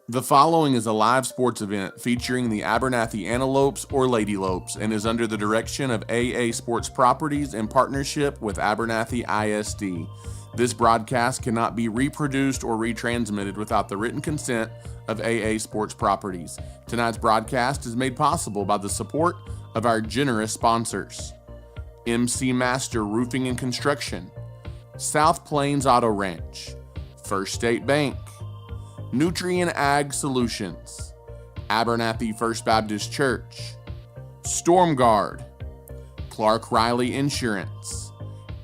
The following is a live sports event featuring the Abernathy Antelopes or Lady Lopes and is under the direction of AA Sports Properties in partnership with Abernathy ISD. This broadcast cannot be reproduced or retransmitted without the written consent of AA Sports Properties. Tonight's broadcast is made possible by the support of our generous sponsors: MC Master Roofing and Construction, South Plains Auto Ranch, First State Bank, Nutrient Ag Solutions, Abernathy First Baptist Church, Storm Guard, Clark Riley Insurance,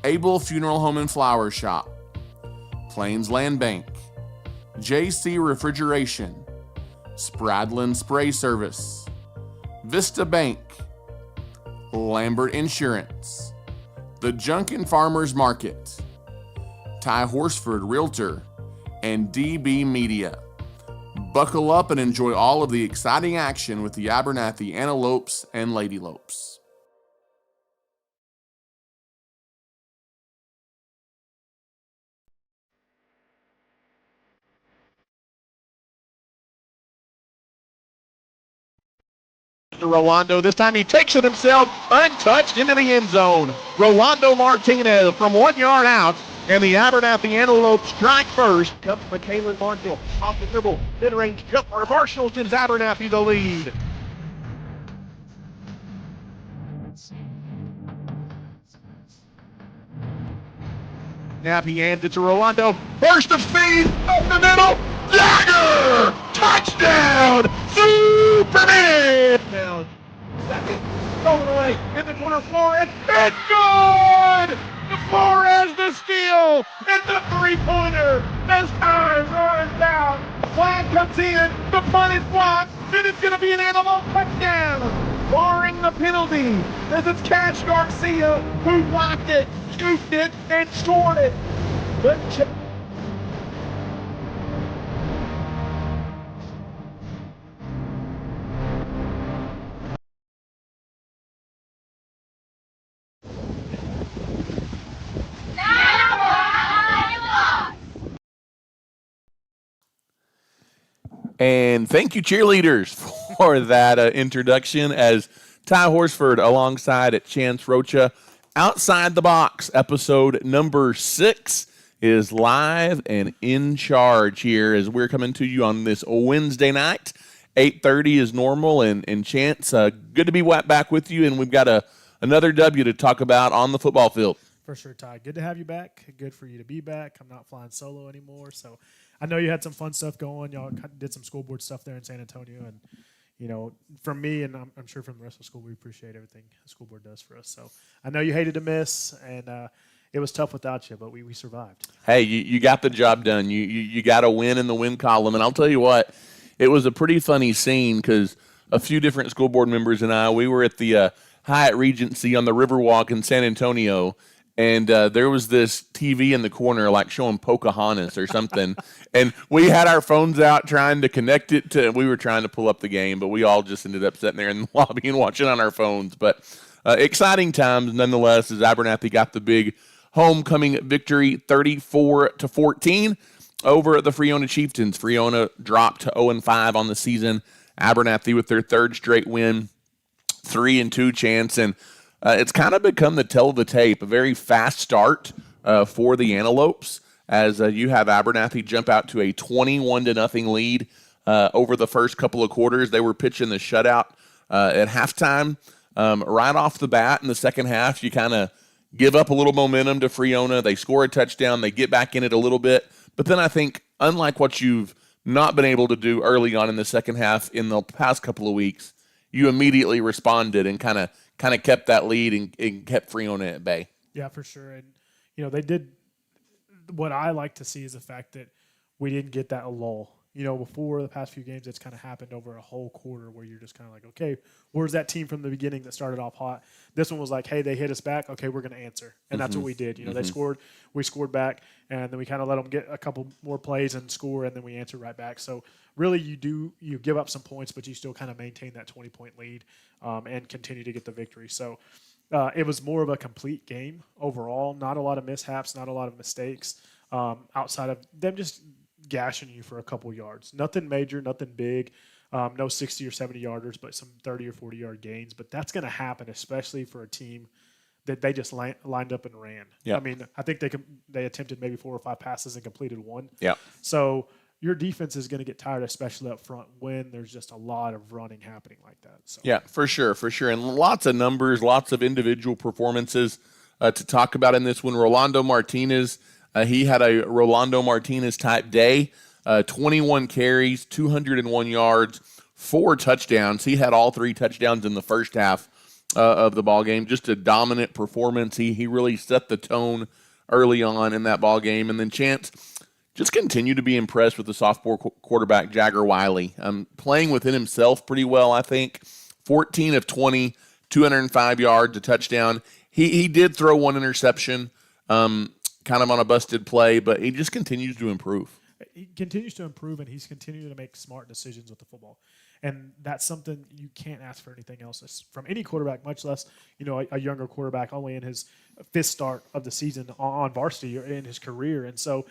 Able Funeral Home and Flower Shop, Plains Land Bank, JC Refrigeration, Spradlin Spray Service, Vista Bank, Lambert Insurance, The Junkin Farmers Market, Ty Horsford Realtor, and DB Media. Buckle up and enjoy all of the exciting action with the Abernathy Antelopes and Lady Lopes. Rolando. This time he takes it himself, untouched, into the end zone. Rolando Martinez from 1 yard out, and the Abernathy Antelope strike first. Comes McKaylin Marshall off the dribble. Mid-range jumper. Marshall gives Abernathy the lead. Now he hands it to Rolando. Burst of speed up the middle. Dagger! Touchdown! Superman! Now, second, stolen away in the corner. Flores. It's good! Flores the steal! And the three-pointer! As time runs down. Flag comes in. The punt is blocked. And it's going to be an animal touchdown! Barring the penalty. This is Cash Garcia who blocked it, scooped it, and scored it. But And thank you, cheerleaders, for that introduction as Ty Horsford alongside Chance Rocha. Outside the Box, episode number 6 is live and in charge here as we're coming to you on this Wednesday night. 8:30 is normal, and Chance, good to be back with you, and we've got another W to talk about on the football field. For sure, Ty. Good to have you back. Good for you to be back. I'm not flying solo anymore, so I know you had some fun stuff going. Y'all did some school board stuff there in San Antonio, and from me and I'm sure from the rest of the school, we appreciate everything the school board does for us. So I know you hated to miss, and it was tough without you, but we survived. Hey, you got the job done. You got a win in the win column, and I'll tell you what, it was a pretty funny scene because a few different school board members and we were at the Hyatt Regency on the Riverwalk in San Antonio. And there was this TV in the corner, like showing Pocahontas or something. And we had our phones out trying to connect it to, we were trying to pull up the game, but we all just ended up sitting there in the lobby and watching on our phones. But exciting times nonetheless as Abernathy got the big homecoming victory 34-14 over the Friona Chieftains. Friona dropped to 0-5 on the season. Abernathy with their third straight win, 3-2 Chance. And it's kind of become the tell of the tape, a very fast start for the Antelopes as you have Abernathy jump out to a 21-0 lead over the first couple of quarters. They were pitching the shutout at halftime. Right off the bat in the second half, you kind of give up a little momentum to Friona. They score a touchdown. They get back in it a little bit. But then I think, unlike what you've not been able to do early on in the second half in the past couple of weeks, you immediately responded and kind of kept that lead and kept Friona at bay. Yeah, for sure. And, they did – what I like to see is the fact that we didn't get that lull. Before the past few games, it's kind of happened over a whole quarter where you're just kind of like, okay, where's that team from the beginning that started off hot? This one was like, hey, they hit us back. Okay, we're going to answer. And that's what we did. They scored, we scored back, and then we kind of let them get a couple more plays and score, and then we answered right back. So really you give up some points, but you still kind of maintain that 20-point lead and continue to get the victory. So it was more of a complete game overall. Not a lot of mishaps, not a lot of mistakes outside of them just gashing you for a couple yards. Nothing major, nothing big. No 60 or 70 yarders, but some 30 or 40 yard gains. But that's going to happen, especially for a team that they just lined up and ran. Yeah. I mean, I think they attempted maybe 4 or 5 passes and completed 1. Yeah. So your defense is going to get tired, especially up front, when there's just a lot of running happening like that. So. Yeah, for sure. And lots of numbers, lots of individual performances to talk about in this one. Rolando Martinez, he had a Rolando Martinez type day. 21 carries, 201 yards, 4 touchdowns. He had all 3 touchdowns in the first half of the ball game. Just a dominant performance. He really set the tone early on in that ball game. And then Chance just continued to be impressed with the sophomore quarterback, Jagger Wiley. Playing within himself pretty well, I think. 14 of 20, 205 yards, a touchdown. He did throw 1 interception, kind of on a busted play, but he just continues to improve. He continues to improve, and he's continuing to make smart decisions with the football. And that's something you can't ask for anything else from any quarterback, much less, a younger quarterback only in his 5th start of the season on varsity or in his career. And so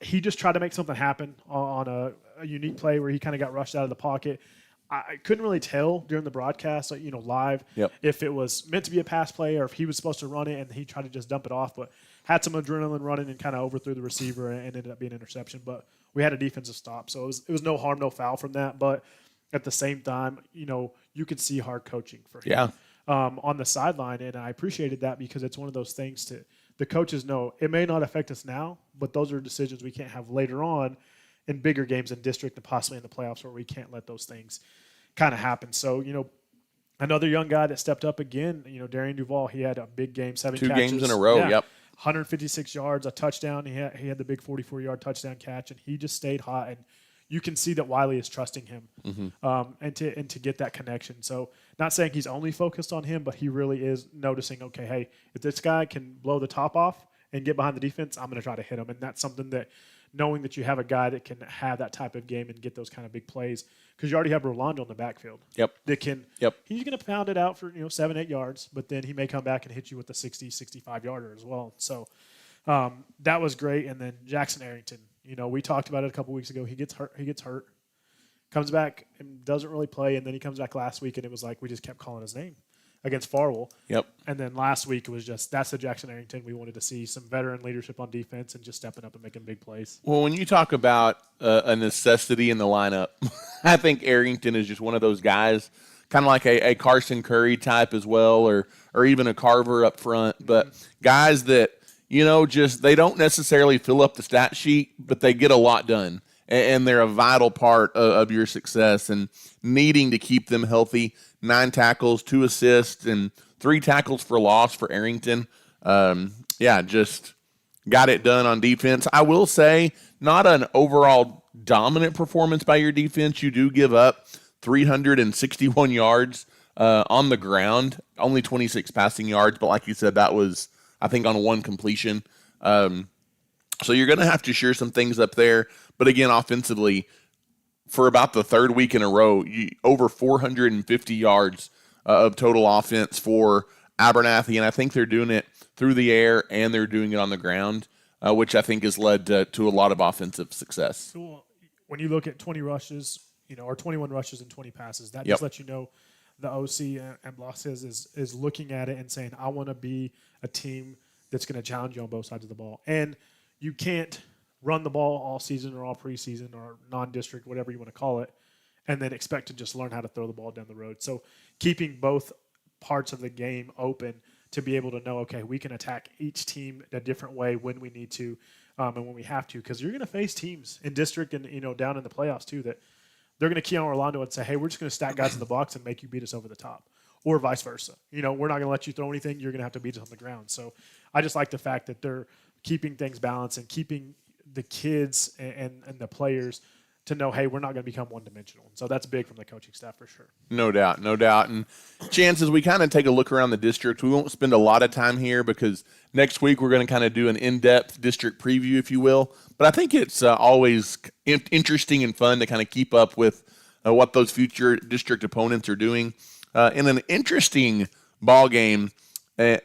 he just tried to make something happen on a unique play where he kind of got rushed out of the pocket. I couldn't really tell during the broadcast, live, if it was meant to be a pass play or if he was supposed to run it and he tried to just dump it off, but had some adrenaline running and kind of overthrew the receiver and ended up being an interception. But we had a defensive stop, so it was no harm, no foul from that. But at the same time, you could see hard coaching for him on the sideline, and I appreciated that because it's one of those things the coaches know it may not affect us now, but those are decisions we can't have later on in bigger games in district and possibly in the playoffs where we can't let those things kind of happen. So, another young guy that stepped up again, Darian Duval, he had a big game, 7 2 catches. games in a row, yep. 156 yards, a touchdown. He had the big 44-yard touchdown catch, and he just stayed hot. And you can see that Wiley is trusting him and to get that connection. So not saying he's only focused on him, but he really is noticing, okay, hey, if this guy can blow the top off and get behind the defense, I'm going to try to hit him. And that's something that knowing that you have a guy that can have that type of game and get those kind of big plays, because you already have Rolando in the backfield. That can. He's going to pound it out for 7-8 yards, but then he may come back and hit you with a 60-65 yarder as well. So that was great. And then Jackson Arrington, we talked about it a couple weeks ago. He gets hurt, comes back and doesn't really play, and then he comes back last week, and it was like we just kept calling his name against Farwell. And then last week it was just that's the Jackson Arrington we wanted to see, some veteran leadership on defense and just stepping up and making big plays. Well, when you talk about a necessity in the lineup, I think Arrington is just one of those guys, kind of like a Carson Curry type as well, or even a Carver up front, but guys that, just they don't necessarily fill up the stat sheet, but they get a lot done. And they're a vital part of your success and needing to keep them healthy. 9 tackles, 2 assists, and 3 tackles for loss for Arrington. Just got it done on defense. I will say, not an overall dominant performance by your defense. You do give up 361 yards on the ground, only 26 passing yards. But like you said, that was, I think, on 1 completion. So you're going to have to shore some things up there. But again, offensively, for about the 3rd week in a row, over 450 yards of total offense for Abernathy. And I think they're doing it through the air and they're doing it on the ground, which I think has led to a lot of offensive success. So when you look at 20 rushes, or 21 rushes and 20 passes, that just lets you know the OC and Blasquez is looking at it and saying, I want to be a team that's going to challenge you on both sides of the ball. And you can't run the ball all season or all preseason or non-district, whatever you want to call it, and then expect to just learn how to throw the ball down the road. So keeping both parts of the game open to be able to know, okay, we can attack each team a different way when we need to and when we have to, because you're going to face teams in district and down in the playoffs too that they're going to key on Rolando and say, hey, we're just going to stack guys in the box and make you beat us over the top, or vice versa. We're not going to let you throw anything. You're going to have to beat us on the ground. So I just like the fact that they're keeping things balanced and keeping the kids and the players to know, hey, we're not going to become one-dimensional. So that's big from the coaching staff for sure. No doubt. And chances we kind of take a look around the district. We won't spend a lot of time here because next week we're going to kind of do an in-depth district preview, if you will. But I think it's always interesting and fun to kind of keep up with what those future district opponents are doing. In an interesting ball game,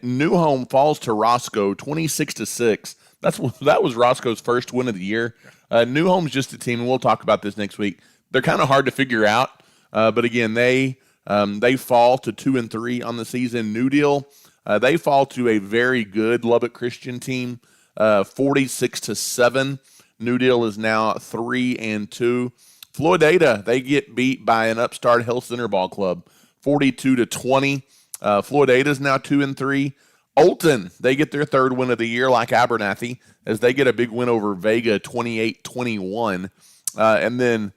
New Home falls to Roscoe 26-6. That was Roscoe's first win of the year. New Home's just a team, and we'll talk about this next week. They're kind of hard to figure out, but again, they fall to 2-3 on the season. New Deal, they fall to a very good Lubbock Christian team, 46-7. New Deal is now 3-2. Floydada, they get beat by an upstart Health Center ball club, 42-20. Floydada is now 2-3. Olton, they get their third win of the year like Abernathy as they get a big win over Vega, 28-21. And then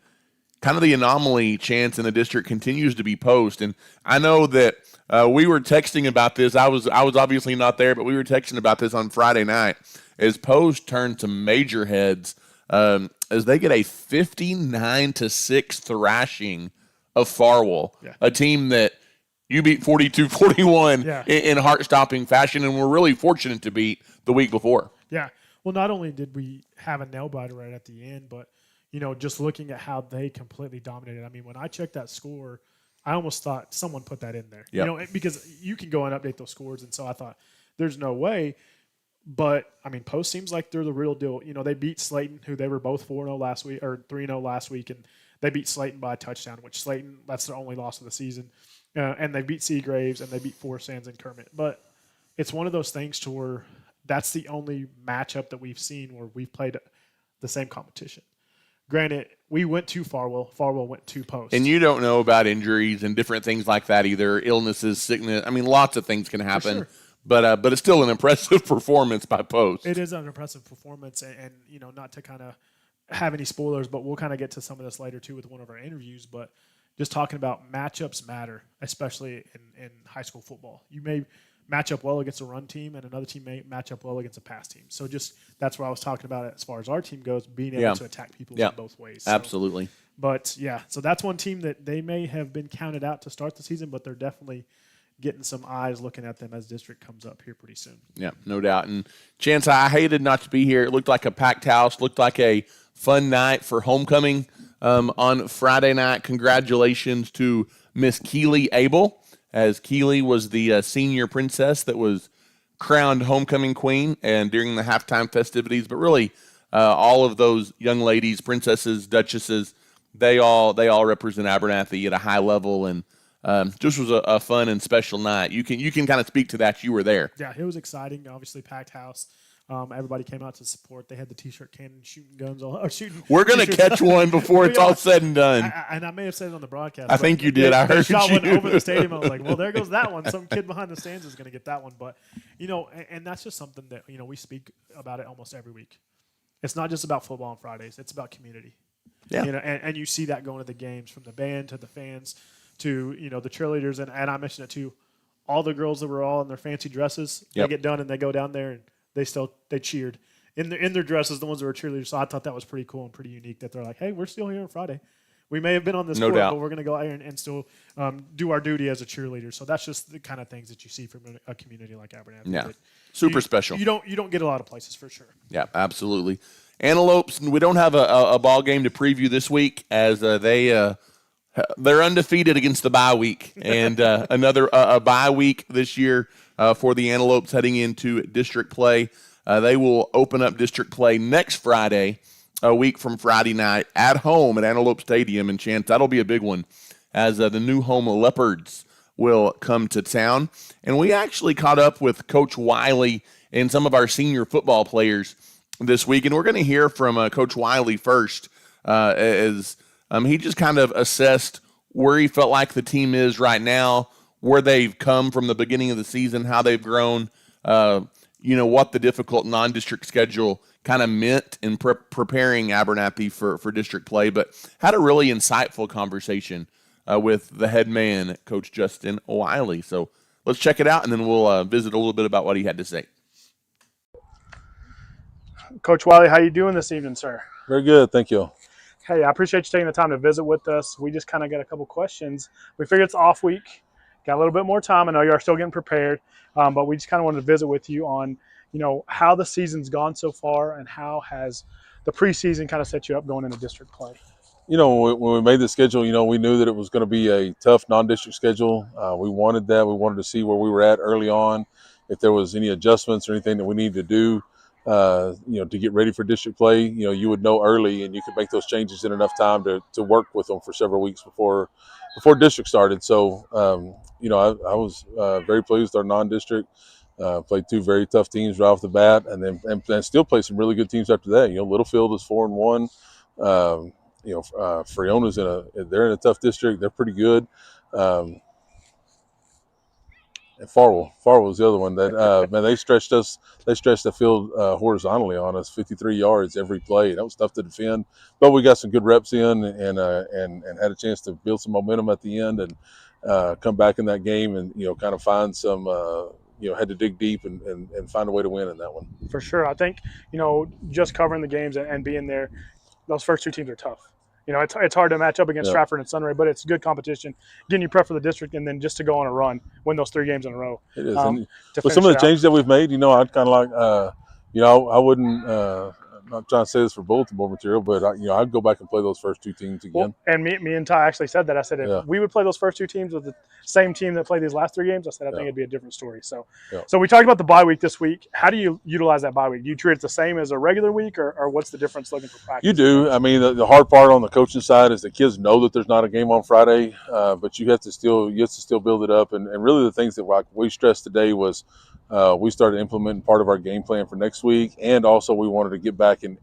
kind of the anomaly chance in the district continues to be Post. And I know that we were texting about this. I was obviously not there, but we were texting about this on Friday night as Post turned to major heads as they get a 59-6 thrashing of Farwell, a team that you beat 42-41 in heart-stopping fashion, and we're really fortunate to beat the week before. Yeah. Well, not only did we have a nail-biter right at the end, but, just looking at how they completely dominated. I mean, when I checked that score, I almost thought someone put that in there. Yep. Because you can go and update those scores, and so I thought there's no way. But, I mean, Post seems like they're the real deal. They beat Slayton, who they were both 4-0 last week, or 3-0 last week, and they beat Slayton by a touchdown, which Slayton, that's their only loss of the season. And they beat Seagraves, and they beat Forest Sands and Kermit. But it's one of those things to where that's the only matchup that we've seen where we've played the same competition. Granted, we went to Farwell. Farwell went to Post. And you don't know about injuries and different things like that either, illnesses, sickness. I mean, lots of things can happen. Sure. But it's still an impressive performance by Post. It is an impressive performance, and not to kind of have any spoilers, but we'll kind of get to some of this later too with one of our interviews. But just talking about matchups matter, especially in high school football. You may match up well against a run team, and another team may match up well against a pass team. So just that's what I was talking about as far as our team goes, being able to attack people in both ways. So, absolutely. But, so that's one team that they may have been counted out to start the season, but they're definitely getting some eyes looking at them as district comes up here pretty soon. Yeah, no doubt. And Chance, I hated not to be here. It looked like a packed house, looked like a fun night for homecoming on Friday night. Congratulations to Miss Keeley Abel, as Keeley was the senior princess that was crowned homecoming queen and during the halftime festivities. But really, all of those young ladies, princesses, duchesses, they all represent Abernathy at a high level, and just was a fun and special night. You can kind of speak to that. You were there. Yeah, it was exciting. Obviously, packed house. Everybody came out to support. They had the T-shirt cannon shooting guns. We're going to catch one before it's all said and done. And I may have said it on the broadcast. I think you did. I heard shot you. One over the stadium. I was like, well, there goes that one. Some kid behind the stands is going to get that one. But, and that's just something that, we speak about it almost every week. It's not just about football on Fridays. It's about community. Yeah. And you see that going to the games, from the band to the fans to, the cheerleaders. And I mentioned it too. All the girls that were all in their fancy dresses, they get done and they go down there and they cheered in their dresses, the ones that were cheerleaders. So I thought that was pretty cool and pretty unique that they're like, hey, we're still here on Friday. We may have been on this court, but we're going to go out here and still do our duty as a cheerleader. So that's just the kind of things that you see from a community like Abernathy. Yeah, super special. You don't get a lot of places for sure. Yeah, absolutely. Antelopes, we don't have a ball game to preview this week as they're undefeated against the bye week, and another bye week this year for the Antelopes heading into district play. They will open up district play next Friday, a week from Friday night, at home at Antelope Stadium. And Chance, that'll be a big one as the New Home Leopards will come to town. And we actually caught up with Coach Wiley and some of our senior football players this week. And we're going to hear from Coach Wiley first as he just kind of assessed where he felt like the team is right now, where they've come from the beginning of the season, how they've grown, what the difficult non-district schedule kind of meant in preparing Abernathy for district play, but had a really insightful conversation with the head man, Coach Justin Wiley. So let's check it out, and then we'll visit a little bit about what he had to say. Coach Wiley, how you doing this evening, sir? Very good, thank you. Hey, I appreciate you taking the time to visit with us. We just kind of got a couple questions. We figured it's off week. Got a little bit more time. I know you are still getting prepared, but we just kind of wanted to visit with you on, how the season's gone so far and how has the preseason kind of set you up going into district play. When we made the schedule, we knew that it was going to be a tough non-district schedule. We wanted that. We wanted to see where we were at early on, if there was any adjustments or anything that we needed to do to get ready for district play, you would know early and you could make those changes in enough time to work with them for several weeks before district started. So, I was very pleased with our non-district. Played two very tough teams right off the bat, and still play some really good teams after that. Littlefield is 4-1. Friona's they're in a tough district. They're pretty good. And Farwell was the other one that man, they stretched the field horizontally on us, 53 yards every play. That was tough to defend, but we got some good reps in and had a chance to build some momentum at the end and come back in that game and kind of find some had to dig deep and find a way to win in that one. For sure. I think, just covering the games and being there, those first two teams are tough. It's hard to match up against Stratford and Sunray, but it's good competition, getting you prep for the district and then just to go on a run, win those 3 games in a row. It is. With some of the changes that we've made, I'd kind of like, I wouldn't, I'm not trying to say this for bulletin board material, but I'd go back and play those first 2 teams again. Well, and me and Ty actually said that. I said if we would play those first 2 teams with the same team that played these last 3 games, I said I think it'd be a different story. So, so we talked about the bye week this week. How do you utilize that bye week? Do you treat it the same as a regular week, or what's the difference looking for practice? You do. I mean, the hard part on the coaching side is the kids know that there's not a game on Friday, but you have to still build it up. And really, the things that we stressed today was. We started implementing part of our game plan for next week, and also we wanted to get back and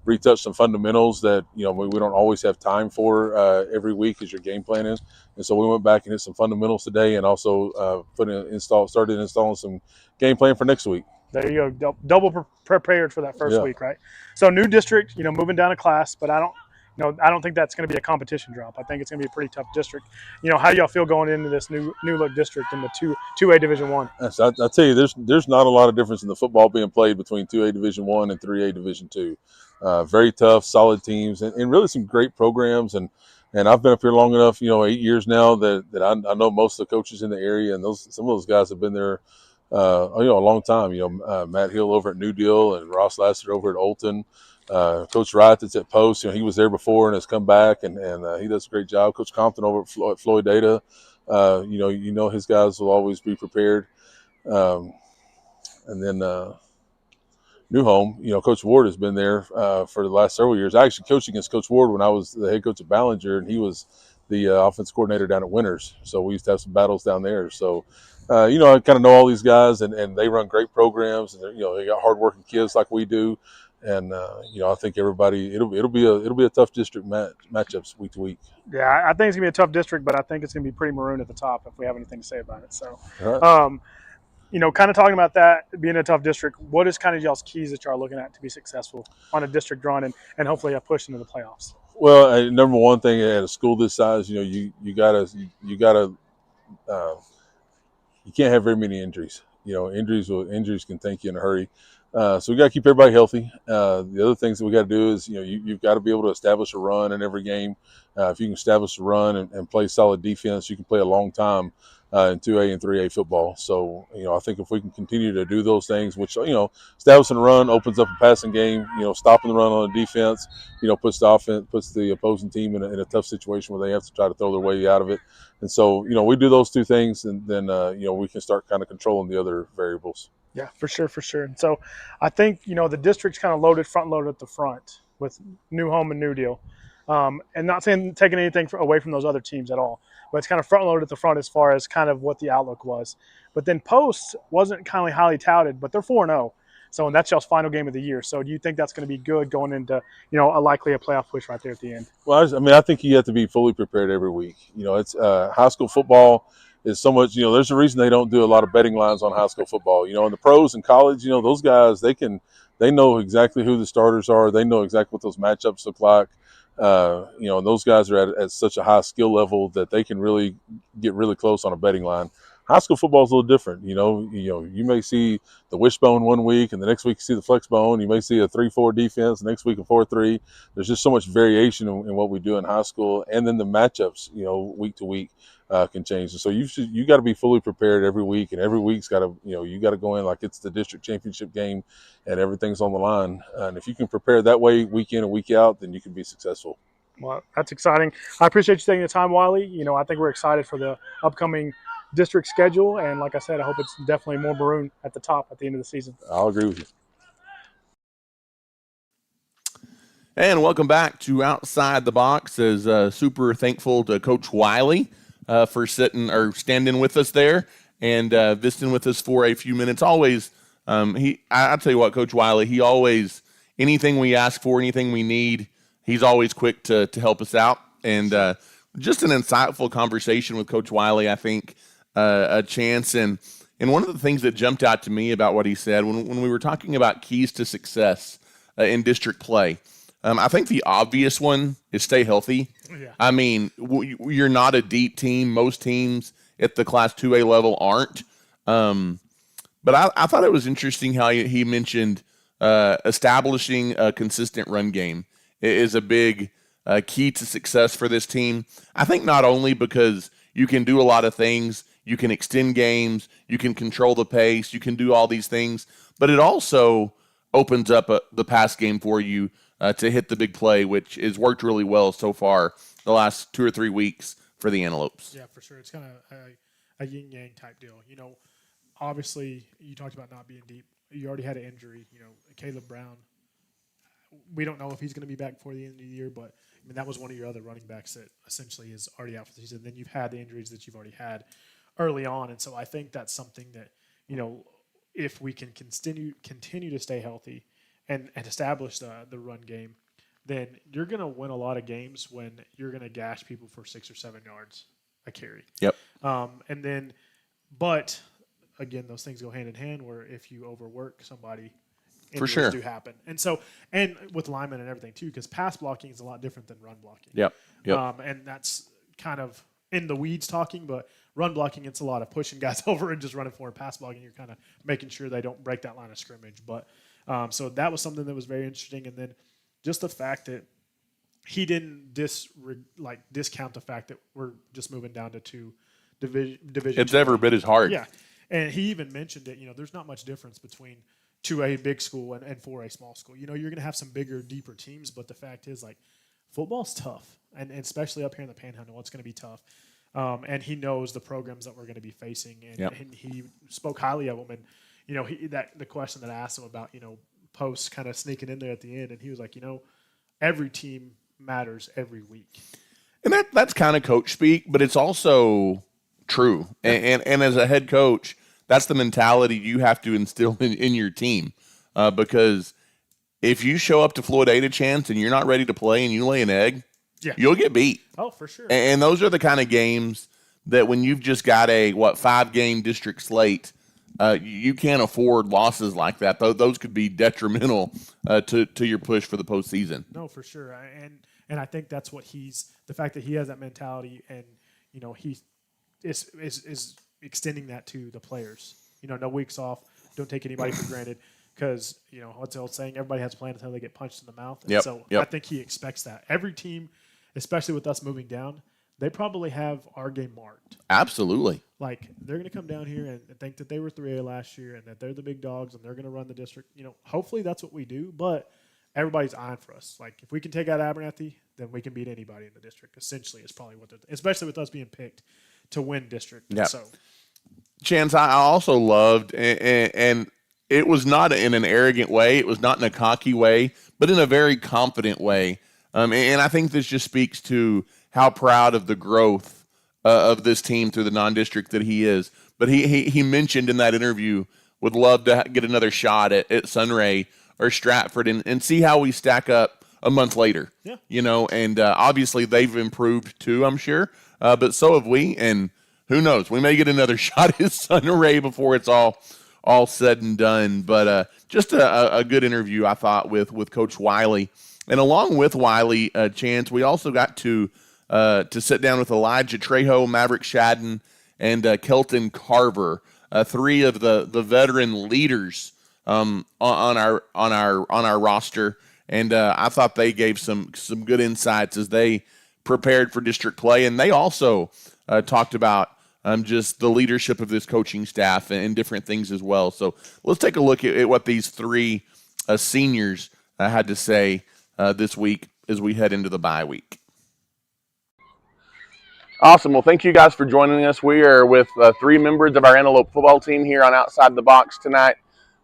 retouch some fundamentals that we don't always have time for every week as your game plan is. And so we went back and hit some fundamentals today, and also started installing some game plan for next week. There you go, double prepared for that first week, right? So new district, moving down a class, but I don't think that's going to be a competition drop. I think it's going to be a pretty tough district. How do y'all feel going into this new look district in the 2A Division I? Yes, I tell you, there's not a lot of difference in the football being played between 2A Division I and 3A Division II. Very tough, solid teams, and really some great programs. And I've been up here long enough, 8 years now, that I know most of the coaches in the area, and some of those guys have been there, a long time. Matt Hill over at New Deal and Ross Lassiter over at Olton. Coach Wright that's at Post, he was there before and has come back and he does a great job. Coach Compton over at Floyd Data, his guys will always be prepared. And then New Home, Coach Ward has been there for the last several years. I actually coached against Coach Ward when I was the head coach at Ballinger, and he was the offense coordinator down at Winters. So we used to have some battles down there. So, I kind of know all these guys, and they run great programs, and they got hardworking kids like we do. And I think everybody it'll be a tough district matchups week to week. Yeah, I think it's gonna be a tough district, but I think it's gonna be pretty maroon at the top if we have anything to say about it. So, kind of talking about that being a tough district, what is kind of y'all's keys that y'all are looking at to be successful on a district run and hopefully a push into the playoffs? Well, number one thing at a school this size, you can't have very many injuries. Injuries can take you in a hurry. So we got to keep everybody healthy. The other things that we got to do is, you've got to be able to establish a run in every game. If you can establish a run and play solid defense, you can play a long time in 2A and 3A football. So, I think if we can continue to do those things, which, establishing a run opens up a passing game, stopping the run on the defense, puts the opposing team in a tough situation where they have to try to throw their way out of it. And so, we do those 2 things, and then, we can start kind of controlling the other variables. Yeah, for sure. And so I think, the district's kind of front loaded at the front with New Home and New Deal. And not saying taking anything away from those other teams at all, but it's kind of front loaded at the front as far as kind of what the outlook was. But then Post wasn't kind of highly touted, but they're 4-0. So, and that's y'all's final game of the year. So do you think that's going to be good going into, likely a playoff push right there at the end? Well, I think you have to be fully prepared every week. It's high school football is so much, there's a reason they don't do a lot of betting lines on high school football. In the pros and college, those guys, they know exactly who the starters are. They know exactly what those matchups look like. And those guys are at such a high skill level that they can really get really close on a betting line. High school football is a little different. You may see the wishbone one week, and the next week you see the flex bone. You may see a 3-4 defense, the next week a 4-3. There's just so much variation in what we do in high school, and then the matchups, week to week can change. And so you got to be fully prepared every week, and every week's got to you got to go in like it's the district championship game, and everything's on the line. And if you can prepare that way week in and week out, then you can be successful. Well, that's exciting. I appreciate you taking the time, Wiley. I think we're excited for the upcoming district schedule, and like I said, I hope it's definitely more maroon at the top at the end of the season. I'll agree with you. And welcome back to Outside the Box. As super thankful to Coach Wiley for standing with us there and visiting with us for a few minutes. Always, I tell you what, Coach Wiley, he always, anything we ask for, anything we need, he's always quick to help us out. And just an insightful conversation with Coach Wiley, I think, a chance. And one of the things that jumped out to me about what he said when we were talking about keys to success in district play, I think the obvious one is stay healthy. Yeah. I mean, you're not a deep team. Most teams at the Class 2A level aren't. But I thought it was interesting how he mentioned establishing a consistent run game is a big key to success for this team. I think not only because you can do a lot of things, you can extend games, you can control the pace, you can do all these things, but it also opens up the pass game for you to hit the big play, which has worked really well so far the last 2 or 3 weeks for the Antelopes. Yeah, for sure. It's kind of a yin-yang type deal. Obviously, you talked about not being deep. You already had an injury. Caleb Brown, we don't know if he's going to be back before the end of the year, but I mean that was one of your other running backs that essentially is already out for the season. Then you've had the injuries that you've already had early on, and so I think that's something that, if we can continue to stay healthy and establish the run game, then you're going to win a lot of games when you're going to gash people for 6 or 7 yards a carry. Yep. But again, those things go hand in hand where if you overwork somebody, For sure. do happen. And with linemen and everything too, because pass blocking is a lot different than run blocking. Yep. And that's kind of in the weeds talking, but run blocking, it's a lot of pushing guys over and just running forward. Pass blocking, you're kind of making sure they don't break that line of scrimmage. But so that was something that was very interesting. And then just the fact that he didn't discount the fact that we're just moving down to 2 division. It's every bit as hard. Yeah. And he even mentioned it, there's not much difference between 2A big school and 4A small school. You're going to have some bigger, deeper teams, but the fact is, football's tough, and especially up here in the Panhandle, it's going to be tough. And he knows the programs that we're going to be facing, and he spoke highly of them. And the question that I asked him about, posts kind of sneaking in there at the end, and he was like, every team matters every week. And that's kind of coach speak, but it's also true. And as a head coach, that's the mentality you have to instill in your team, because if you show up to Floyd A chance and you're not ready to play and you lay an egg, you'll get beat. Oh, for sure. And those are the kind of games that when you've just got a 5-game district slate, you can't afford losses like that. Those could be detrimental to your push for the postseason. No, for sure. And I think that's what the fact that he has that mentality, and he is extending that to the players. No weeks off. Don't take anybody for granted, because what's the old saying? Everybody has a plan until they get punched in the mouth. And I think he expects that. Every team, especially with us moving down, they probably have our game marked. Absolutely. They're going to come down here and think that they were 3A last year and that they're the big dogs and they're going to run the district. Hopefully that's what we do, but everybody's eyeing for us. If we can take out Abernathy, then we can beat anybody in the district. Essentially, is probably what especially with us being picked to win district. Yeah. So, Chance, I also loved, and it was not in an arrogant way. It was not in a cocky way, but in a very confident way. And I think this just speaks to how proud of the growth of this team through the non-district that he is. But he mentioned in that interview would love to get another shot at Sunray or Stratford and see how we stack up a month later. Yeah. And obviously they've improved too, I'm sure. But so have we. And who knows? We may get another shot at Sunray before it's all said and done. But just a good interview, I thought, with Coach Wiley. And along with Wiley, Chance, we also got to sit down with Elijah Trejo, Maverick Shadden, and Kelton Carver, 3 of the veteran leaders on our roster. And I thought they gave some good insights as they prepared for district play. And they also talked about just the leadership of this coaching staff and different things as well. So let's take a look at what these 3 seniors had to say this week as we head into the bye week. Awesome. Well, thank you guys for joining us. We are with 3 members of our Antelope football team here on Outside the Box tonight.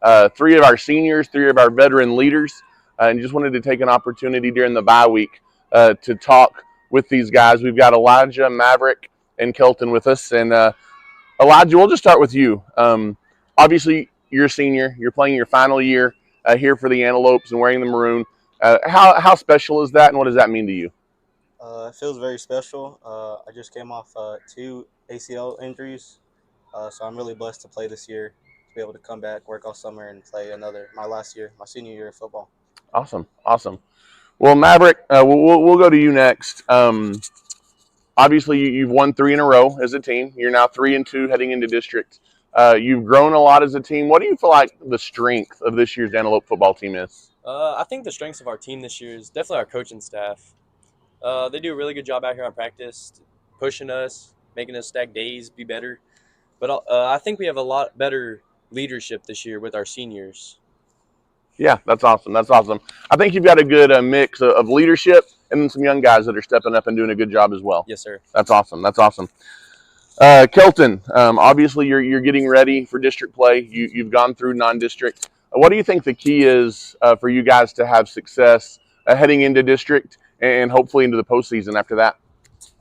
3 of our seniors, 3 of our veteran leaders. and just wanted to take an opportunity during the bye week to talk with these guys. We've got Elijah, Maverick, and Kelton with us. And Elijah, we'll just start with you. Obviously, you're a senior. You're playing your final year here for the Antelopes and wearing the maroon. How special is that, and what does that mean to you? It feels very special. I just came off 2 ACL injuries, so I'm really blessed to play this year, to be able to come back, work all summer, and play my senior year of football. Awesome, awesome. Well, Maverick, we'll go to you next. Obviously, you've won 3 in a row as a team. You're now 3-2 heading into district. You've grown a lot as a team. What do you feel like the strength of this year's Antelope football team is? I think the strengths of our team this year is definitely our coaching staff. They do a really good job out here on practice, pushing us, making us stack days, be better. But I think we have a lot better leadership this year with our seniors. Yeah, that's awesome. That's awesome. I think you've got a good mix of leadership and then some young guys that are stepping up and doing a good job as well. Yes, sir. That's awesome. That's awesome. Kelton, obviously you're getting ready for district play. You've gone through non-district. What do you think the key is for you guys to have success heading into district and hopefully into the postseason after that?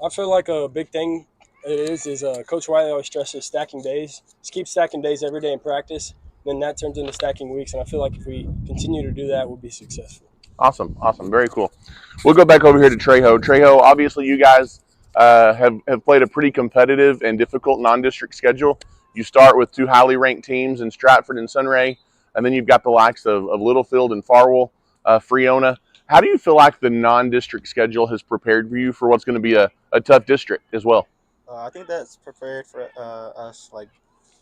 I feel like a big thing it is Coach Wiley always stresses stacking days. Just keep stacking days every day in practice. Then that turns into stacking weeks, and I feel like if we continue to do that, we'll be successful. Awesome, awesome, very cool. We'll go back over here to Trejo. Trejo, obviously you guys have played a pretty competitive and difficult non-district schedule. You start with 2 highly ranked teams in Stratford and Sunray, and then you've got the likes of Littlefield and Farwell, Friona. How do you feel like the non-district schedule has prepared for you for what's going to be a tough district as well? I think that's prepared for us.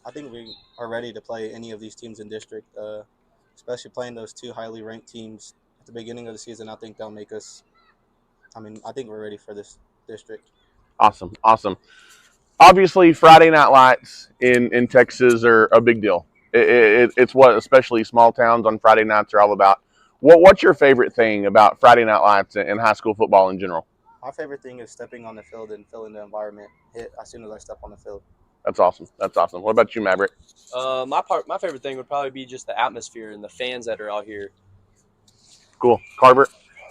I think we are ready to play any of these teams in district, especially playing those 2 highly ranked teams at the beginning of the season. I think they'll make us. I think we're ready for this district. Awesome, awesome. Obviously, Friday night lights in Texas are a big deal. It's what especially small towns on Friday nights are all about. What's your favorite thing about Friday night lights in high school football in general? My favorite thing is stepping on the field and feeling the environment hit as soon as I step on the field. That's awesome. That's awesome. What about you, Maverick? My favorite thing would probably be just the atmosphere and the fans that are out here. Cool. Carver?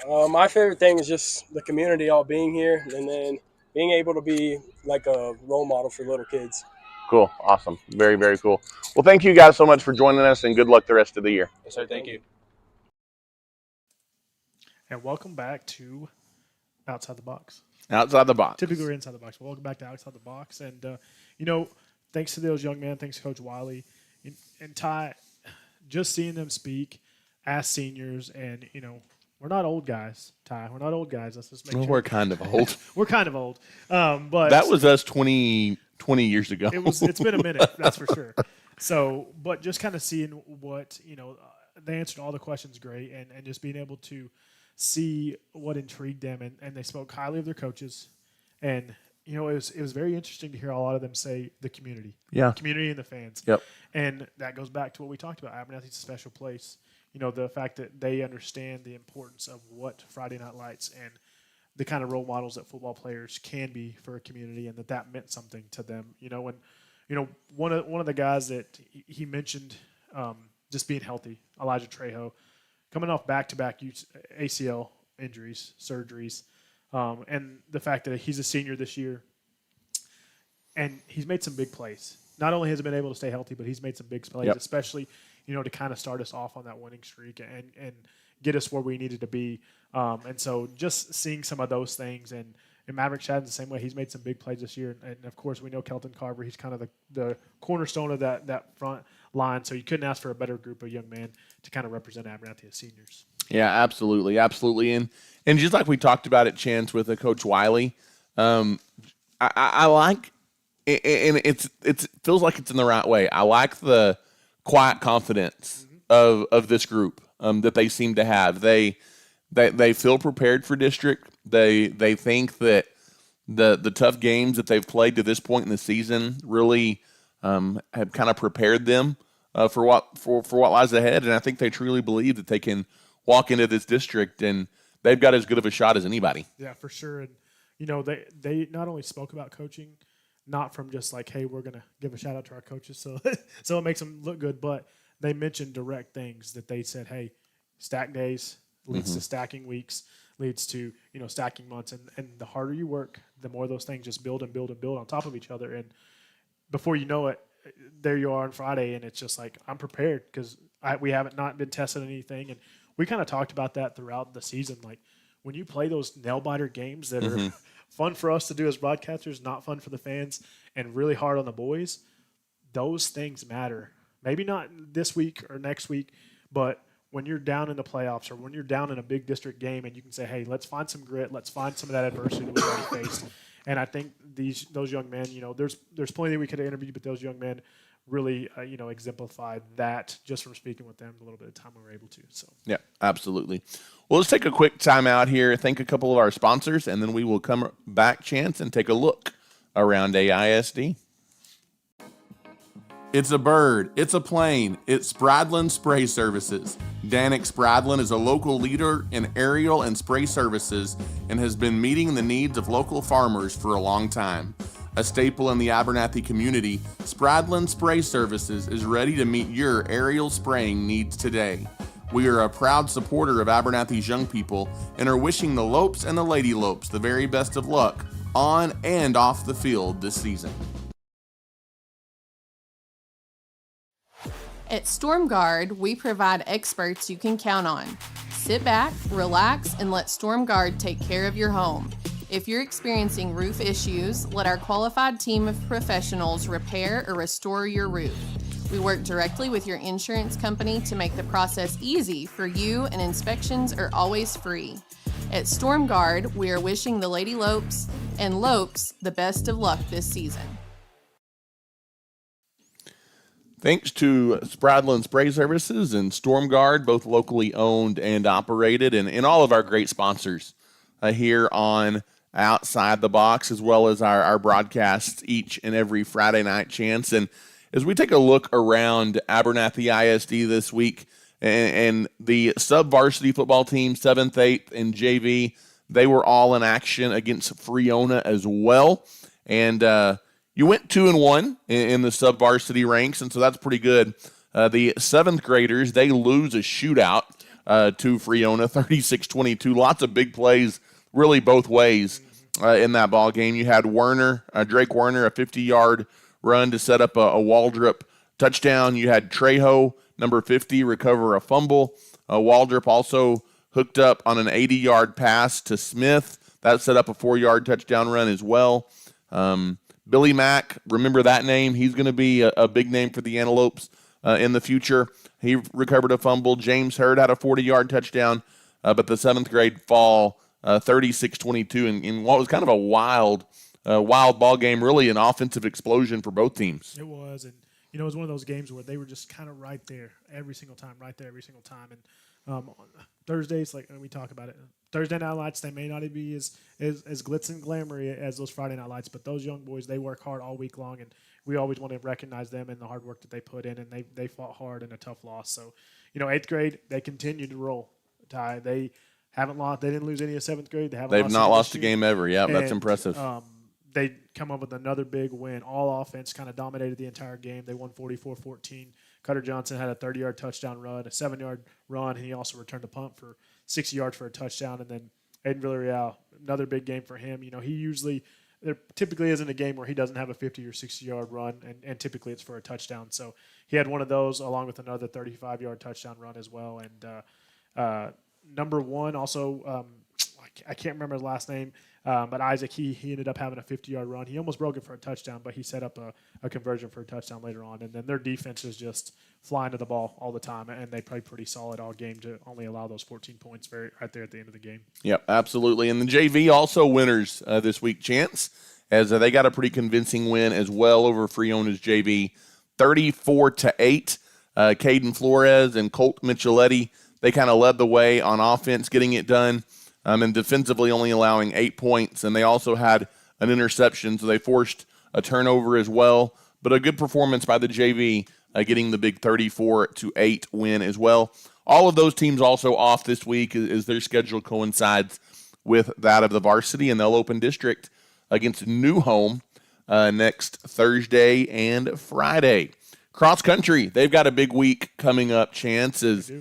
My favorite thing is just the community all being here, and then being able to be like a role model for little kids. Cool. Awesome. Very, very cool. Well, thank you guys so much for joining us, and good luck the rest of the year. Yes, sir. Thank you. And welcome back to Outside the Box. Outside the box. Typically, we're inside the box. Welcome back to Outside the Box. And, thanks to those young men, thanks to Coach Wiley and Ty, just seeing them speak as seniors. And, we're not old guys, Ty. We're not old guys. Let's just make sure. We're kind of old. We're kind of old. But that was us 20 years ago. It's been a minute, that's for sure. So, but just kind of seeing what, they answered all the questions great and just being able to see what intrigued them, and they spoke highly of their coaches, and it was very interesting to hear a lot of them say the community, community and the fans, and that goes back to what we talked about. Abernathy's a special place. The fact that they understand the importance of what Friday Night Lights and the kind of role models that football players can be for a community, and that meant something to them. One of the guys that he mentioned just being healthy, Elijah Trejo, coming off back-to-back ACL injuries, surgeries, and the fact that he's a senior this year, and he's made some big plays. Not only has he been able to stay healthy, but he's made some big plays, especially, to kind of start us off on that winning streak and get us where we needed to be. And so just seeing some of those things, and Maverick Shadden's the same way. He's made some big plays this year. And of course, we know Kelton Carver, he's kind of the cornerstone of that front line. So you couldn't ask for a better group of young men to kind of represent Abernathy as seniors. Yeah, absolutely, absolutely. And just like we talked about at Chance with Coach Wiley, I like, and it feels like it's in the right way. I like the quiet confidence of this group that they seem to have. They feel prepared for district. They think that the tough games that they've played to this point in the season really have kind of prepared them for what lies ahead. And I think they truly believe that they can walk into this district and they've got as good of a shot as anybody. Yeah, for sure. And they not only spoke about coaching, not from just like, hey, we're gonna give a shout out to our coaches, so it makes them look good, but they mentioned direct things that they said, hey, stack days, leads to stacking weeks, leads to, stacking months. And the harder you work, the more those things just build and build and build on top of each other. And before you know it, there you are on Friday, and it's just like, I'm prepared because we haven't not been tested anything. And we kind of talked about that throughout the season. Like, when you play those nail-biter games that are fun for us to do as broadcasters, not fun for the fans, and really hard on the boys, those things matter. Maybe not this week or next week, but when you're down in the playoffs or when you're down in a big district game and you can say, hey, let's find some grit, let's find some of that adversity that we've already faced. And I think those young men, there's plenty we could have interviewed, but those young men really, exemplified that just from speaking with them a little bit of time we were able to. So Yeah, absolutely. Well, let's take a quick time out here, thank a couple of our sponsors, and then we will come back, Chance, and take a look around AISD. It's a bird, it's a plane, it's Spradlin Spray Services. Danik Spradlin is a local leader in aerial and spray services and has been meeting the needs of local farmers for a long time. A staple in the Abernathy community, Spradlin Spray Services is ready to meet your aerial spraying needs today. We are a proud supporter of Abernathy's young people and are wishing the Lopes and the Lady Lopes the very best of luck on and off the field this season. At StormGuard, we provide experts you can count on. Sit back, relax, and let StormGuard take care of your home. If you're experiencing roof issues, let our qualified team of professionals repair or restore your roof. We work directly with your insurance company to make the process easy for you, and inspections are always free. At StormGuard, we are wishing the Lady Lopes and Lopes the best of luck this season. Thanks to Spradlin Spray Services and StormGuard, both locally owned and operated, and all of our great sponsors here on Outside the Box, as well as our broadcasts each and every Friday night, Chance. And as we take a look around Abernathy ISD this week, and the sub-varsity football team, 7th, 8th, and JV, they were all in action against Friona as well. And you went 2-1 in the sub-varsity ranks, and so that's pretty good. The 7th graders, they lose a shootout to Friona, 36-22. Lots of big plays, really both ways in that ball game. You had Drake Werner, a 50-yard run to set up a Waldrop touchdown. You had Trejo, number 50, recover a fumble. Waldrop also hooked up on an 80-yard pass to Smith. That set up a 4-yard touchdown run as well. Billy Mack, remember that name. He's going to be a big name for the Antelopes in the future. He recovered a fumble. James Hurd had a 40-yard touchdown, but the 7th grade fall 36-22 in what was kind of a wild ball game, really an offensive explosion for both teams. it was. And, it was one of those games where they were just kind of right there every single time. And on Thursdays, like we talk about it, Thursday night lights, they may not be as glitz and glamoury as those Friday night lights, but those young boys, they work hard all week long, and we always want to recognize them and the hard work that they put in, and they fought hard in a tough loss. So, 8th grade, they continued to roll. Ty, they haven't lost. They didn't lose any of 7th grade. They've not lost a game ever. Yeah, that's impressive. They come up with another big win. All offense kind of dominated the entire game. They won 44-14. Cutter Johnson had a 30-yard touchdown run, a 7-yard run, and he also returned a punt for 60 yards for a touchdown. And then Aiden Villarreal, another big game for him. There typically isn't a game where he doesn't have a 50 or 60-yard run, and typically it's for a touchdown. So he had one of those along with another 35-yard touchdown run as well. And number one also, I can't remember his last name, but Isaac, he ended up having a 50-yard run. He almost broke it for a touchdown, but he set up a conversion for a touchdown later on. And then their defense is just flying to the ball all the time, and they played pretty solid all game to only allow those 14 points right there at the end of the game. Yep, absolutely. And the JV also winners this week, Chance, as they got a pretty convincing win as well over Friona's JV, 34-8. Caden Flores and Colt Micheletti, they kind of led the way on offense, getting it done. And defensively only allowing 8 points. And they also had an interception, so they forced a turnover as well. But a good performance by the JV, getting the big 34-8 win as well. All of those teams also off this week as their schedule coincides with that of the varsity, and they'll open district against New Home next Thursday and Friday. Cross country, they've got a big week coming up, Chances.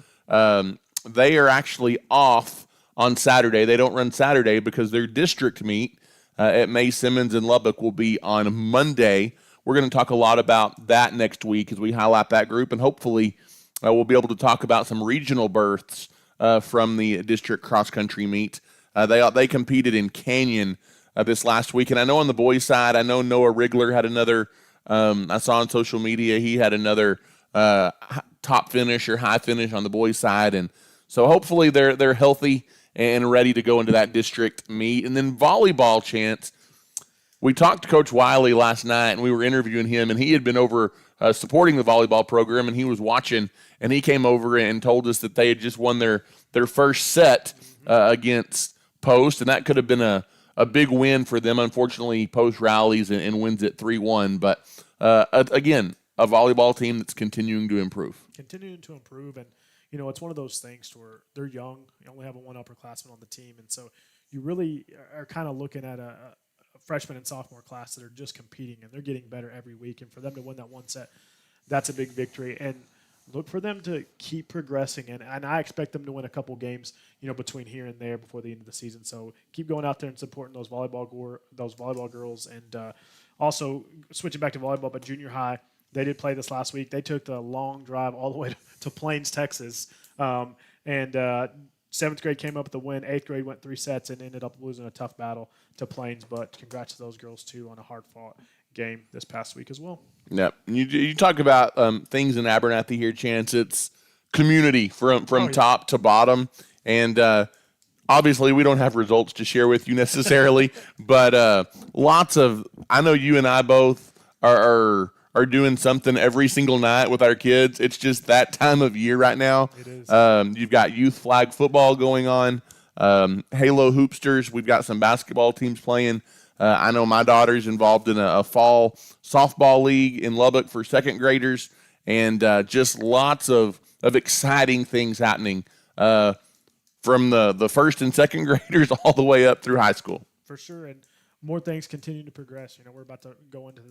they are actually off on Saturday. They don't run Saturday because their district meet at May Simmons and Lubbock will be on Monday. We're going to talk a lot about that next week as we highlight that group, and hopefully we'll be able to talk about some regional berths from the district cross-country meet. They competed in Canyon this last week, and I know on the boys' side, I know Noah Rigler had another, I saw on social media, he had another top finish or high finish on the boys' side, and so hopefully they're healthy and ready to go into that district meet. And then volleyball, Chance, we talked to Coach Wiley last night, and we were interviewing him, and he had been over supporting the volleyball program, and he was watching, and he came over and told us that they had just won their first set against Post, and that could have been a big win for them. Unfortunately, Post rallies and wins it 3-1. But, again, a volleyball team that's continuing to improve. And, you know, it's one of those things where they're young. You only have one upperclassman on the team, and so you really are kind of looking at a freshman and sophomore class that are just competing, and they're getting better every week. And for them to win that one set, that's a big victory. And look for them to keep progressing, and I expect them to win a couple games, you know, between here and there before the end of the season. So keep going out there and supporting those volleyball girls, and also switching back to volleyball. But junior high, they did play this last week. They took the long drive all the way to Plains, Texas, and seventh grade came up with the win. Eighth grade went 3 sets and ended up losing a tough battle to Plains. But congrats to those girls too on a hard-fought game this past week as well. Yep. You talk about things in Abernathy here, Chance. It's community from top to bottom. And obviously we don't have results to share with you necessarily, but lots of – I know you and I both are doing something every single night with our kids. It's just that time of year right now. It is. You've got youth flag football going on, Halo Hoopsters. We've got some basketball teams playing. I know my daughter's involved in a fall softball league in Lubbock for second graders, and just lots of exciting things happening from the first and second graders all the way up through high school. For sure, and more things continue to progress. You know, we're about to go into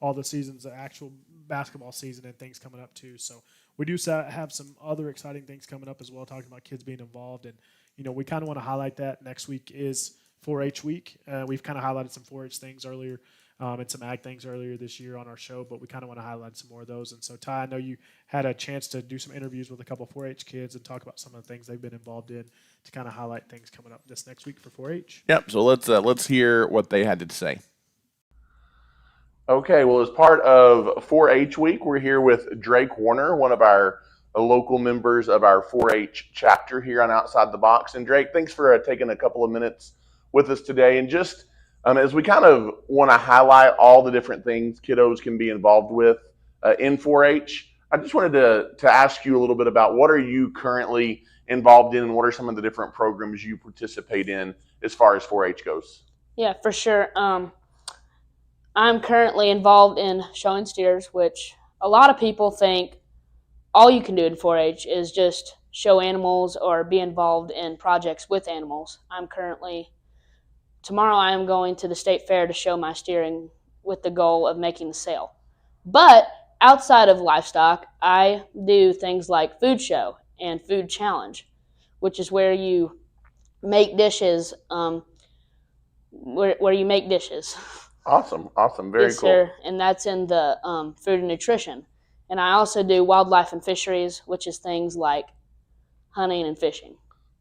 all the seasons, the actual basketball season, and things coming up too. So we do have some other exciting things coming up as well, talking about kids being involved. And, you know, we kind of want to highlight that. Next week is 4-H week. We've kind of highlighted some 4-H things earlier and some ag things earlier this year on our show, but we kind of want to highlight some more of those. And so, Ty, I know you had a chance to do some interviews with a couple of 4-H kids and talk about some of the things they've been involved in to kind of highlight things coming up this next week for 4-H. Yep, so let's hear what they had to say. Okay, well, as part of 4-H week, we're here with Drake Warner, one of our local members of our 4-H chapter here on Outside the Box. And Drake, thanks for taking a couple of minutes with us today. And just as we kind of want to highlight all the different things kiddos can be involved with in 4-H, I just wanted to ask you a little bit about what are you currently involved in and what are some of the different programs you participate in as far as 4-H goes? Yeah, for sure. I'm currently involved in showing steers, which a lot of people think all you can do in 4-H is just show animals or be involved in projects with animals. Tomorrow I am going to the state fair to show my steering with the goal of making the sale. But outside of livestock, I do things like food show and food challenge, which is where you make dishes, where you make dishes. Awesome. Very yes, cool. Sir. And that's in the food and nutrition. And I also do wildlife and fisheries, which is things like hunting and fishing.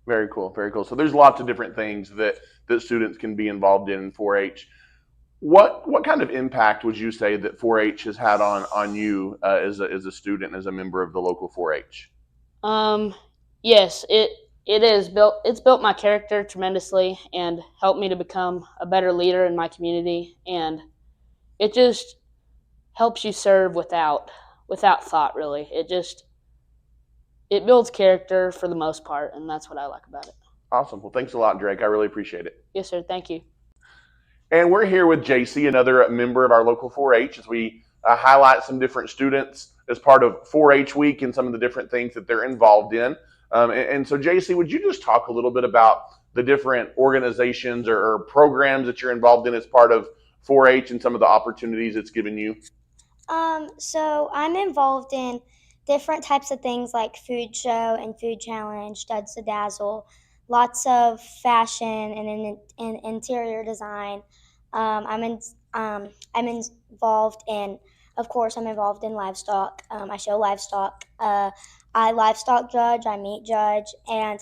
Very cool. So there's lots of different things that students can be involved in 4-H. What kind of impact would you say that 4-H has had on you as a student, as a member of the local 4-H? Yes, it is built. It's built my character tremendously and helped me to become a better leader in my community. And it just helps you serve without thought, really. It builds character for the most part, and that's what I like about it. Awesome. Well, thanks a lot, Drake. I really appreciate it. Yes, sir. Thank you. And we're here with JC, another member of our local 4-H, as we highlight some different students as part of 4-H week and some of the different things that they're involved in. And so, JC, would you just talk a little bit about the different organizations or programs that you're involved in as part of 4-H and some of the opportunities it's given you? So I'm involved in different types of things like food show and food challenge, Duds to Dazzle, lots of fashion and interior design. I'm involved in, of course, I'm involved in livestock. I show livestock. I livestock judge, I meat judge, and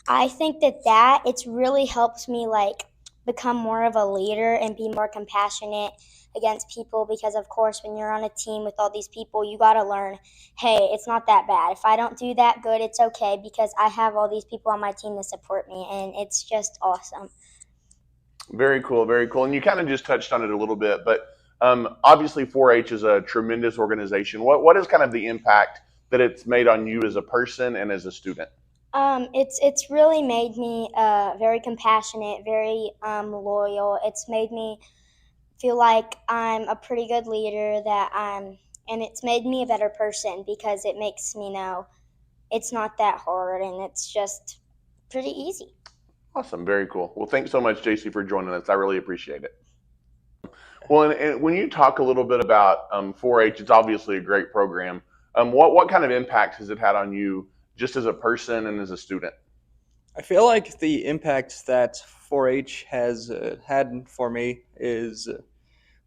I think that it's really helped me like become more of a leader and be more compassionate against people because of course when you're on a team with all these people you got to learn, hey, it's not that bad. If I don't do that good, it's okay because I have all these people on my team that support me and it's just awesome. Very cool, very cool. And you kind of just touched on it a little bit, but obviously 4-H is a tremendous organization. What is kind of the impact that it's made on you as a person and as a student? It's really made me very compassionate, very loyal. It's made me feel like I'm a pretty good leader and it's made me a better person because it makes me know it's not that hard and it's just pretty easy. Awesome, very cool. Well, thanks so much, JC, for joining us. I really appreciate it. Well, and when you talk a little bit about 4-H, it's obviously a great program. What kind of impact has it had on you just as a person and as a student? I feel like the impact that 4-H has had for me is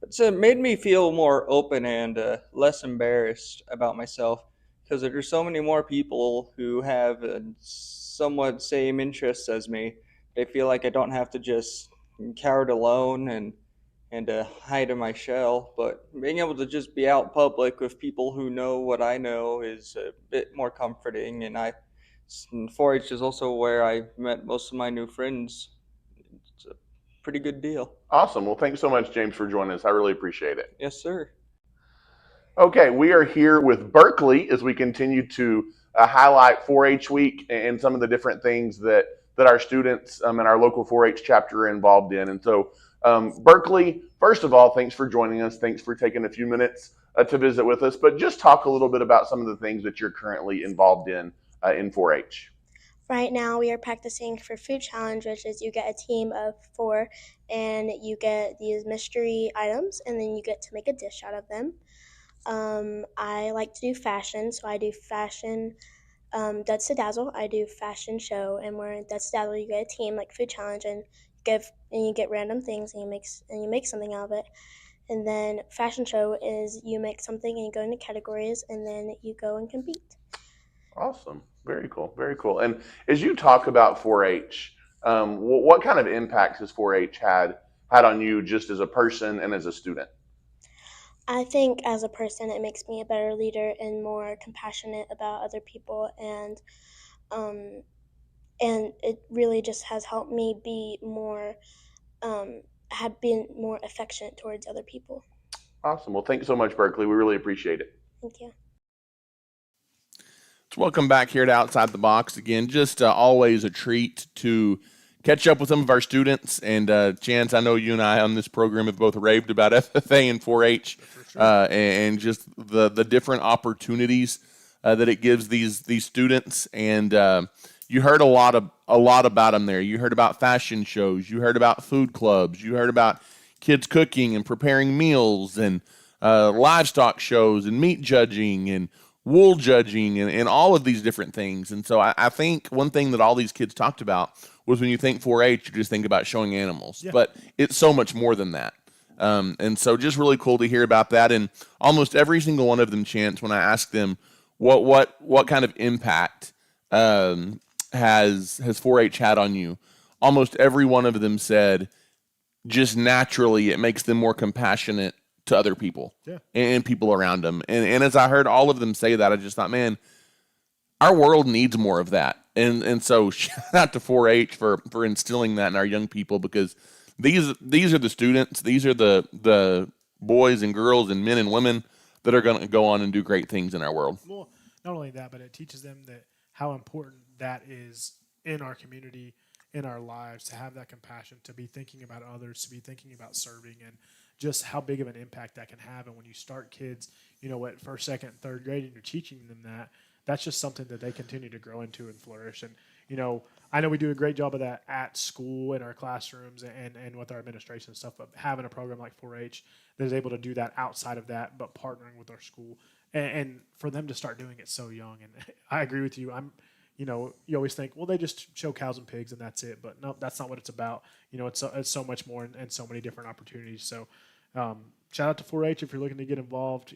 it's made me feel more open and less embarrassed about myself because there's so many more people who have somewhat same interests as me. They feel like I don't have to just cower alone and hide in my shell, but being able to just be out public with people who know what I know is a bit more comforting. And 4-H is also where I met most of my new friends. It's a pretty good deal. Awesome. Well, thanks so much, James, for joining us. I really appreciate it. Yes, sir. Okay, we are here with Berkeley as we continue to highlight 4-H week and some of the different things that our students in our local 4-H chapter are involved in. And so, Berkeley, first of all, thanks for joining us. Thanks for taking a few minutes to visit with us. But just talk a little bit about some of the things that you're currently involved in 4-H. Right now, we are practicing for food challenge, which is you get a team of 4 and you get these mystery items and then you get to make a dish out of them. I like to do fashion, so I do fashion Duds to Dazzle. I do fashion show, and where in Duds to Dazzle you get a team like food challenge and you get random things and you make something out of it. And then fashion show is you make something and you go into categories and then you go and compete. Awesome. Very cool. Very cool. And as you talk about 4-H, what kind of impact has 4-H had on you just as a person and as a student? I think as a person, it makes me a better leader and more compassionate about other people, and it really just has helped me be more, have been more affectionate towards other people. Awesome. Well, thanks so much, Berkeley. We really appreciate it. Thank you. So welcome back here to Outside the Box again. Just always a treat to catch up with some of our students. And Chance, I know you and I on this program have both raved about FFA and 4-H, and just the different opportunities that it gives these students. And you heard a lot about them there. You heard about fashion shows. You heard about food clubs. You heard about kids cooking and preparing meals and livestock shows and meat judging and wool judging and all of these different things. And so I think one thing that all these kids talked about was when you think 4-H, you just think about showing animals. Yeah. But it's so much more than that. And so just really cool to hear about that. And almost every single one of them, Chance, when I asked them what kind of impact has 4-H had on you, almost every one of them said just naturally it makes them more compassionate to other people and people around them. And as I heard all of them say that, I just thought, man, our world needs more of that. And so shout out to 4-H for instilling that in our young people, because these are the students, these are the boys and girls and men and women that are going to go on and do great things in our world. Well, not only that, but it teaches them that how important that is in our community, in our lives, to have that compassion, to be thinking about others, to be thinking about serving, and just how big of an impact that can have. And when you start kids, at first, second, third grade, and you're teaching them that, that's just something that they continue to grow into and flourish. And, I know we do a great job of that at school in our classrooms and with our administration and stuff, but having a program like 4-H that is able to do that outside of that, but partnering with our school and for them to start doing it so young. And I agree with you. You always think, well, they just show cows and pigs and that's it. But no, that's not what it's about. It's so much more and so many different opportunities. So shout out to 4-H if you're looking to get involved.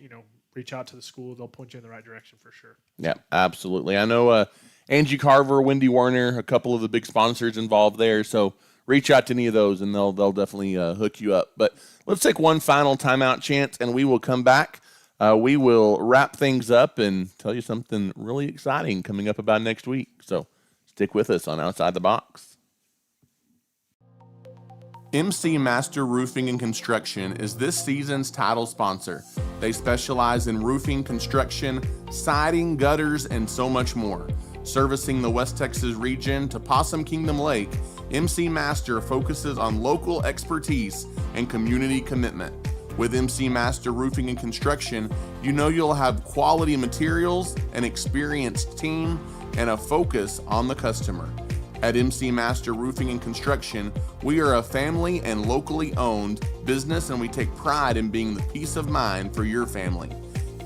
Reach out to the school. They'll point you in the right direction for sure. Yeah, absolutely. I know Angie Carver, Wendy Warner, a couple of the big sponsors involved there. So reach out to any of those, and they'll definitely hook you up. But let's take one final timeout, Chance, and we will come back. We will wrap things up and tell you something really exciting coming up about next week. So stick with us on Outside the Box. MC Master Roofing and Construction is this season's title sponsor. They specialize in roofing, construction, siding, gutters, and so much more. Servicing the West Texas region to Possum Kingdom Lake, MC Master focuses on local expertise and community commitment. With MC Master Roofing and Construction, you'll have quality materials, an experienced team, and a focus on the customer. At MC Master Roofing and Construction, we are a family and locally owned business, and we take pride in being the peace of mind for your family.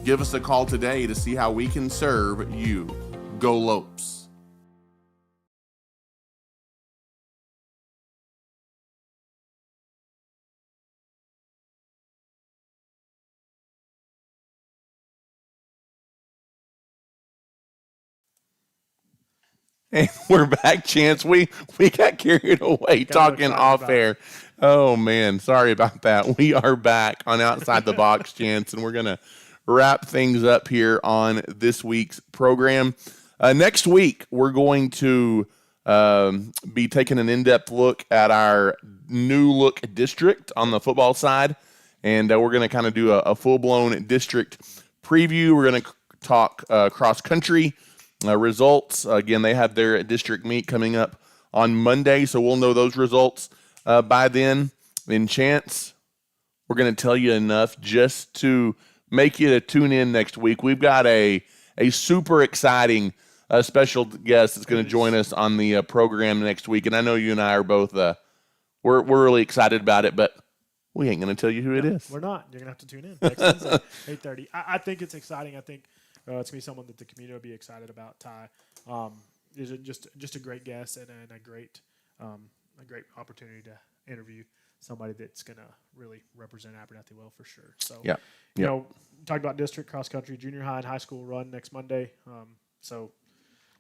Give us a call today to see how we can serve you. Go Lopes. And we're back, Chance. We got carried away talking off air. Oh, man. Sorry about that. We are back on Outside the Box, Chance, and we're going to wrap things up here on this week's program. Next week, we're going to be taking an in-depth look at our new look district on the football side, and we're going to kind of do a full-blown district preview. We're going to talk cross-country results. Again, they have their district meet coming up on Monday, so we'll know those results by then. And Chance, we're going to tell you enough just to make you to tune in next week. We've got a super exciting special guest that's going to join us on the program next week, and I know you and I are both we're really excited about it, but we ain't going to tell you who it is. We're not. You're going to have to tune in next Wednesday, 8:30. I think it's exciting. I think it's going to be someone that the community will be excited about. Ty is just a great guest and a great opportunity to interview somebody that's going to really represent Abernathy well for sure. So, talked about district, cross country, junior high, and high school run next Monday. So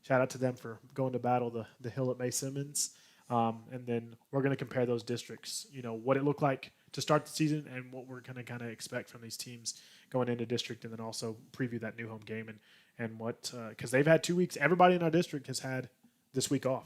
shout out to them for going to battle the hill at May Simmons. And then we're going to compare those districts, what it looked like to start the season and what we're going to kind of expect from these teams going into district, and then also preview that new home game and what because they've had 2 weeks. Everybody in our district has had this week off.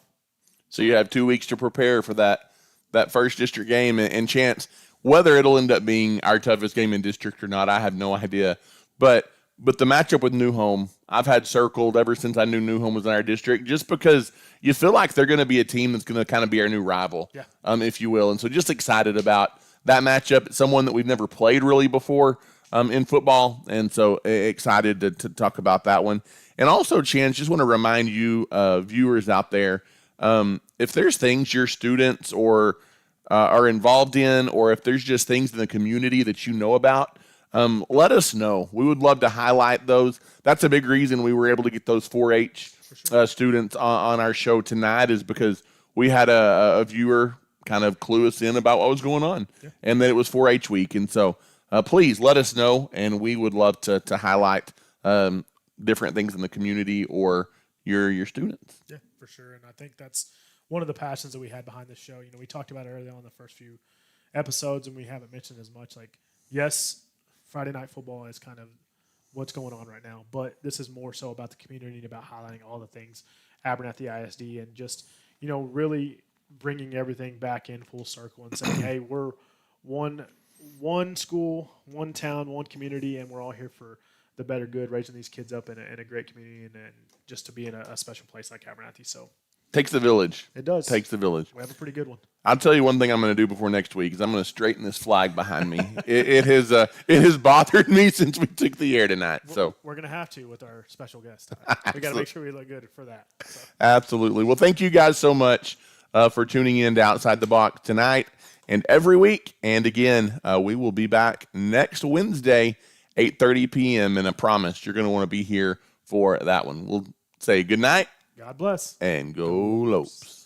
So you have 2 weeks to prepare for that first district game. And Chance, whether it'll end up being our toughest game in district or not, I have no idea. But the matchup with New Home, I've had circled ever since I knew New Home was in our district, just because you feel like they're going to be a team that's going to kind of be our new rival, if you will. And so just excited about that matchup. It's someone that we've never played really before in football, and so excited to talk about that one. And also, Chance, just want to remind you, viewers out there, if there's things your students or are involved in, or if there's just things in the community that you know about, let us know. We would love to highlight those. That's a big reason we were able to get those 4-H students on our show tonight, is because we had a viewer kind of clue us in about what was going on, and that it was 4-H week. And so please let us know, and we would love to highlight different things in the community or your students. Yeah, for sure. And I think that's one of the passions that we had behind this show. We talked about it earlier on the first few episodes, and we haven't mentioned as much. Like, yes, Friday night football is kind of what's going on right now, but this is more so about the community and about highlighting all the things Abernathy ISD, and just really bringing everything back in full circle and saying, hey, we're one school, one town, one community, and we're all here for the better good, raising these kids up in a great community and just to be in a special place like Abernathy. So Takes the village. It does. Takes the village. We have a pretty good one. I'll tell you one thing I'm going to do before next week is I'm going to straighten this flag behind me. It has bothered me since we took the air tonight. So we're going to have to with our special guest. We got to make sure we look good for that. So. Absolutely. Well, thank you guys so much for tuning in to Outside the Box tonight and every week. And again, we will be back next Wednesday, 8:30 p.m. And I promise you're going to want to be here for that one. We'll say good night. God bless. And go Lopes.